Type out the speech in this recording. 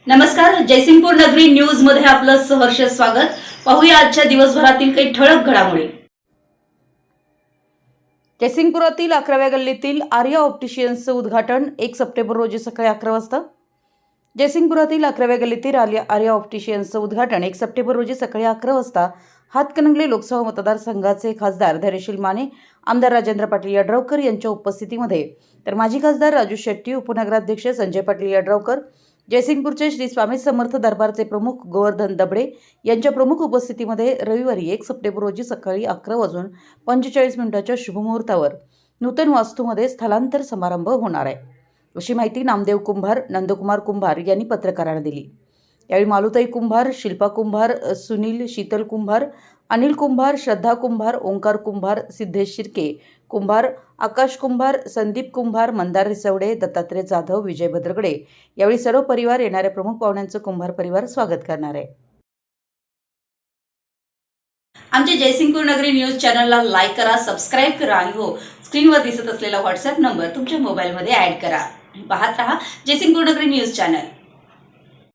नमस्कार, जयसिंगपूर नगरी न्यूज मध्ये आपलं सहर्ष स्वागत। पाहूया आजच्या दिवसभरातील काही ठळक घडामोडी। जयसिंगपुरातील 11व्या गल्लीतील आर्या ऑप्टिशियन्सचं उद्घाटन 1 सप्टेंबर रोजी सकाळी 11 वाजता। जयसिंगपुरातील 11व्या गल्लीतील आर्या ऑप्टिशियन्सचं उद्घाटन 1 सप्टेंबर रोजी सकाळी 11 वाजता हातकणंगले लोकसभा मतदारसंघाचे खासदार धैर्यशील माने, आमदार राजेंद्र पाटील यड्रावकर यांच्या उपस्थितीमध्ये, तर माजी खासदार राजू शेट्टी, उपनगराध्यक्ष संजय पाटील यड्रावकर, जयसिंगपूरचे श्री स्वामी समर्थ दरबारचे प्रमुख गोवर्धन दबडे यांच्या प्रमुख उपस्थितीमध्ये रविवारी 1 सप्टेंबर रोजी सकाळी 11:45 शुभमुहूर्तावर नूतन वास्तूमध्ये स्थलांतर समारंभ होणार आहे, अशी माहिती नामदेव कुंभार, नंदकुमार कुंभार यांनी पत्रकारांना दिली। यावेळी मालुताई कुंभार, शिल्पा कुंभार, सुनील शीतल कुंभार, अनिल कुंभार, श्रद्धा कुंभार, ओंकार कुंभार, सिद्धेश शिर्के कुंभार, आकाश कुंभार, संदीप कुंभार, मंदार रिसवडे, दत्तात्रय जाधव, विजय भद्रगडे यावेळी सर्व परिवार येणाऱ्या प्रमुख पाहुण्यांचं कुंभार परिवार स्वागत करणार आहे। आमच्या जयसिंगपूर नगरी न्यूज चॅनलला लाईक करा, सबस्क्राइब करा आणि हो, स्क्रीनवर दिसत असलेला व्हॉट्सअप नंबर तुमच्या मोबाईलमध्ये ॲड करा। पाहत रहा जयसिंगपूर नगरी न्यूज चॅनल।